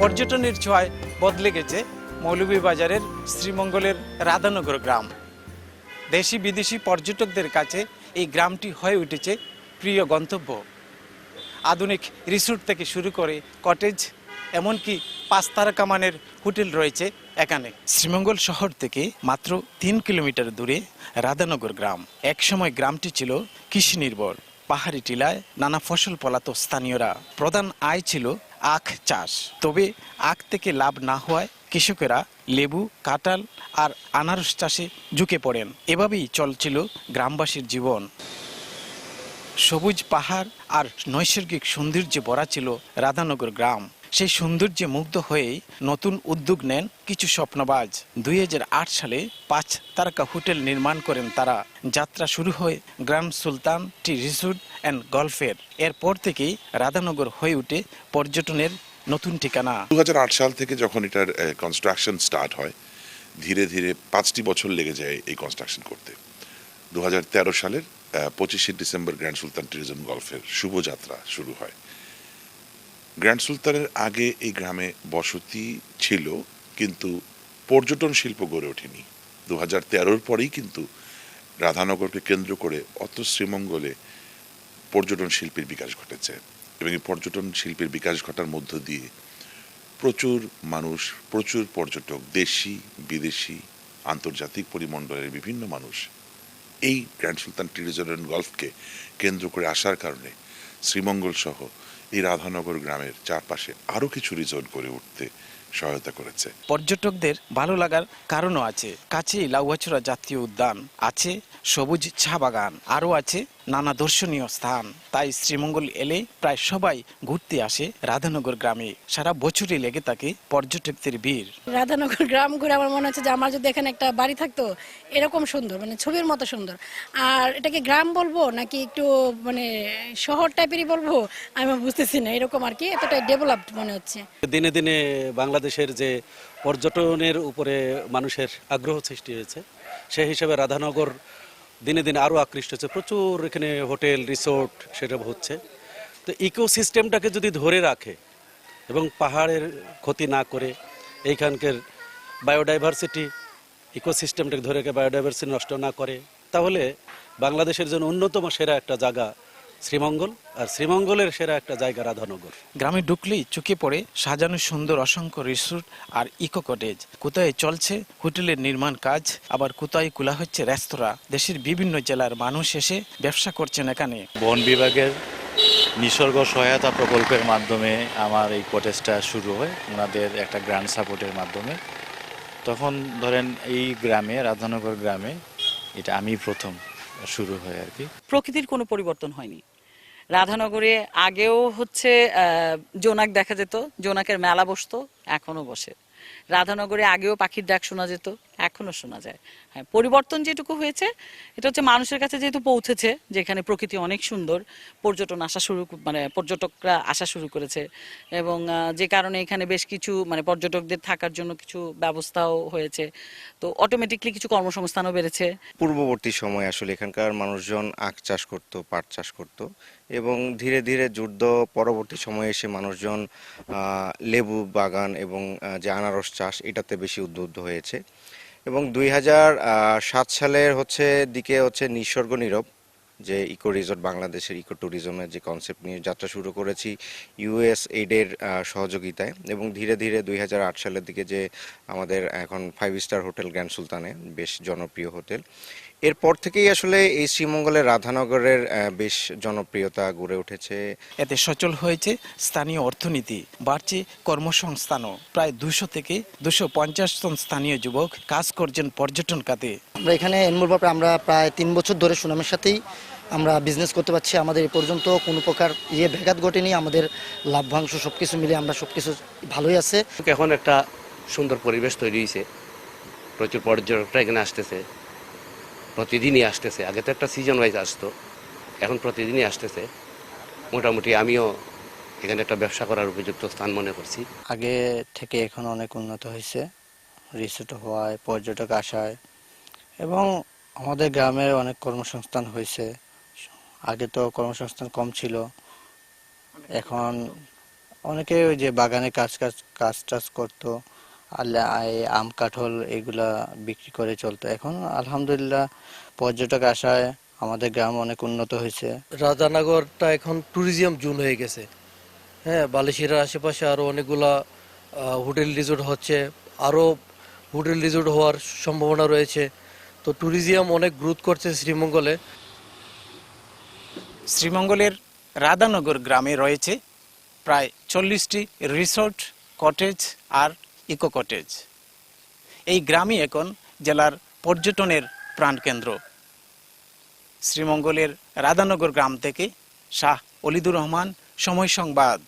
পর্যটনের ছোঁয়ায় বদলে গেছে মৌলভীবাজারের শ্রীমঙ্গলের রাধানগর গ্রাম। দেশি বিদেশি পর্যটকদের কাছে এই গ্রামটি হয়ে উঠেছে প্রিয় গন্তব্য। আধুনিক রিসোর্ট থেকে শুরু করে কটেজ, এমনকি 5 তারকা মানের হোটেল রয়েছে এখানে। শ্রীমঙ্গল শহর থেকে মাত্র 3 কিলোমিটার দূরে রাধানগর গ্রাম। একসময় গ্রামটি ছিল কৃষি নির্ভর। পাহাড়ি টিলায় নানা ফসল ফলাতো স্থানীয়রা। প্রধান আয় ছিল আখ চাষ। তবে আখ থেকে লাভ না হওয়ায় কৃষকেরা লেবু, কাঁঠাল আর আনারস চাষে ঝুঁকে পড়েন। এভাবেই চলছিল গ্রামবাসীর জীবন। সবুজ পাহাড় আর নৈসর্গিক সৌন্দর্যে ভরা ছিল রাধানগর গ্রাম। সেই সৌন্দর্যে মুগ্ধ হয়েই নতুন উদ্যোগ নেন কিছু স্বপ্নবাজ। 2008 সালে 5 তারকা হোটেল নির্মাণ করেন তারা। যাত্রা শুরু হয় Grand Sultan Tea Resort and গলফের। এরপর থেকেই রাধানগর হয়ে ওঠে পর্যটনের নতুন ঠিকানা। 2008 সাল থেকে যখন এটার কনস্ট্রাকশন স্টার্ট হয়, ধীরে ধীরে 5টি বছর লেগে যায় এই কনস্ট্রাকশন করতে। 2013 সালের 25শে ডিসেম্বর গ্র্যান্ড সুলতান ট্যুরিজম গলফের শুভযাত্রা শুরু হয়। গ্র্যান্ড সুলতানের আগে এই গ্রামে বসতি ছিল, কিন্তু পর্যটন শিল্প গড়ে ওঠেনি। 2013-র পরেই কিন্তু রাধানগরকে কেন্দ্র করে অত শ্রীমঙ্গলে পর্যটন শিল্পের বিকাশ ঘটেছে, এবং এই পর্যটন শিল্পের বিকাশ ঘটার মধ্য দিয়ে প্রচুর মানুষ, প্রচুর পর্যটক, দেশি বিদেশি আন্তর্জাতিক পরিমণ্ডলের বিভিন্ন মানুষ এই Grand Sultan Tea Resort and গলফকে কেন্দ্র করে আসার কারণে শ্রীমঙ্গল সহ এই রাধানগর গ্রামের চারপাশে আরও কিছু রিসোর্ট গড়ে উঠতে সহায়তা করেছে। পর্যটকদের ভালো লাগার কারণও আছে। কাছেই লাউয়াছড়া জাতীয় উদ্যান আছে, সবুজ চা বাগান, আরও আছে নানা দর্শনীয় স্থান। তাই শ্রীমঙ্গল এলে প্রায় সবাই ঘুরতে আসে রাধানগর গ্রামে। সারা বছরই লেগে থাকে পর্যটকদের ভিড়। রাধানগর গ্রাম ঘুরে আমার মনে হচ্ছে যে আমার যদি এখানে একটা বাড়ি থাকতো এরকম সুন্দর, মানে ছবির মতো সুন্দর। আর এটাকে গ্রাম বলবো নাকি একটু মানে শহর টাইপেরই বলবো আমি বুঝতেছি না, এরকম আর কি, এতটাই ডেভেলপড মনে হচ্ছে। দিনে দিনে বাংলাদেশের যে পর্যটনের উপরে মানুষের আগ্রহ সৃষ্টি হয়েছে, সেই হিসেবে রাধানগর দিনে দিনে আরও আকৃষ্ট হচ্ছে। প্রচুর এখানে হোটেল, রিসোর্ট সেটা হচ্ছে। তো ইকোসিস্টেমটাকে যদি ধরে রাখে এবং পাহাড়ের ক্ষতি না করে এইখানকার বায়োডাইভার্সিটি, ইকোসিস্টেমটাকে ধরে রেখে বায়োডাইভার্সিটি নষ্ট না করে, তাহলে বাংলাদেশের জন্য অন্যতম সেরা একটা জায়গা শ্রীমঙ্গল, আর শ্রীমঙ্গলের সেরা একটা জায়গা রাধানগর। গ্রামে ঢুকলেই চোখে পড়ে সাজানো সুন্দর অসংখ্য রিসোর্ট আর ইকো কটেজ। কোথায় চলছে হোটেলের নির্মাণ কাজ, আবার কোথায় খোলা হচ্ছে রেস্তোরাঁ। দেশের বিভিন্ন জেলার মানুষ এসে ব্যবসা করছেন এখানে। বন বিভাগের নিসর্গ সহায়তা প্রকল্পের মাধ্যমে আমার এই কটেজটা শুরু হয়, ওনাদের একটা গ্র্যান্ড সাপোর্টের মাধ্যমে। তখন ধরেন এই গ্রামে, রাধানগর গ্রামে, এটা আমি প্রথম শুরু হয় আর কি। প্রকৃতির কোনো পরিবর্তন হয়নি। রাধানগরে আগেও হচ্ছে জোনাক দেখা যেত, জোনাকের মেলা বসতো, এখনো বসে। রাধানগরে আগেও পাখির ডাক শোনা যেত, এখনো শোনা যায়। হ্যাঁ, পরিবর্তন যেটুকু হয়েছে এটা হচ্ছে মানুষের কাছে যেহেতু পৌঁছেছে, যেখানে প্রকৃতি অনেক সুন্দর, পর্যটকরা আসা শুরু করেছে, এবং যে কারণে এখানে বেশ কিছু পর্যটকদের থাকার জন্য কিছু ব্যবস্থাও হয়েছে। তো অটোমেটিকলি কিছু কর্মসংস্থানও বেড়েছে। পূর্ববর্তী সময় আসলে এখানকার মানুষজন আখ চাষ করত, পাট চাষ করত, এবং ধীরে ধীরে যুদ্ধ পরবর্তী সময়ে এসে মানুষজন লেবু বাগান এবং যে আনারস চাষ এটাতে বেশি উদ্বুদ্ধ হয়েছে। এবং 2007 সালের দিকে নিসর্গ নীরব যে ইকো রিসোর্ট, বাংলাদেশের ইকো ট্যুরিজমের যে কনসেপ্ট নিয়ে যাত্রা শুরু করেছি USAID-এর সহযোগিতায়, এবং ধীরে ধীরে 2008 সালের দিকে যে আমাদের এখন 5 স্টার হোটেল গ্র্যান্ড সুলতানে, বেশ জনপ্রিয় হোটেল, এরপর থেকেই আসলে এই শ্রীমঙ্গলের রাধানগরের বেশ জনপ্রিয়তা গড়ে উঠেছে। এতে সচল হয়েছে স্থানীয় অর্থনীতি, বাড়ছে কর্মসংস্থানও। প্রায় 200 থেকে 250 জন স্থানীয় যুবক কাজ করছেন পর্যটন খাতে। আমরা এখানে আমরা প্রায় 3 বছর ধরে সুনামের সাথেই আমরা বিজনেস করতে পারছি। আমাদের এ পর্যন্ত কোনো প্রকার ব্যাঘাত ঘটেনি। আমাদের লাভ্যাংশ সবকিছু মিলে আমরা সবকিছু ভালোই আছে। এখন একটা সুন্দর পরিবেশ তৈরি হয়েছে, প্রচুর পর্যটকরা এখানে আসতেছে, প্রতিদিনই আসতেছে। আগে তো একটা সিজন ওয়াইজ আসতো, এখন প্রতিদিনই আসতেছে। মোটামুটি আমিও এখানে একটা ব্যবসা করার উপযুক্ত স্থান মনে করছি। আগে থেকে এখন অনেক উন্নত হয়েছে, রিসোর্ট হওয়ায়, পর্যটক আসায়, এবং আমাদের গ্রামের অনেক কর্মসংস্থান হয়েছে। আগে তো কর্মসংস্থান কম ছিল, এখন অনেকে ওই যে বাগানে কাজ টাজ করতো, এই আম কাঁঠাল এগুলা বিক্রি করে চলতো। এখন আলহামদুলিল্লাহ পর্যটক আসায় আমাদের গ্রাম অনেক উন্নত হয়েছে। রাধানগরটা এখন ট্যুরিজম জোন হয়ে গেছে। হ্যাঁ, বালিশিরার আশেপাশে আরো অনেকগুলা হোটেল রিসোর্ট হচ্ছে, আরো হোটেল রিসোর্ট হওয়ার সম্ভাবনা রয়েছে। তো ট্যুরিজম অনেক গ্রোথ করছে শ্রীমঙ্গলে। শ্রীমঙ্গলের রাধানগর গ্রামে রয়েছে প্রায় 40টি রিসোর্ট, কটেজ আর ইকো কটেজ। এই গ্রামই এখন জেলার পর্যটনের প্রাণকেন্দ্র। শ্রীমঙ্গলের রাধানগর গ্রাম থেকে শাহ অলিদুর রহমান, সময় সংবাদ।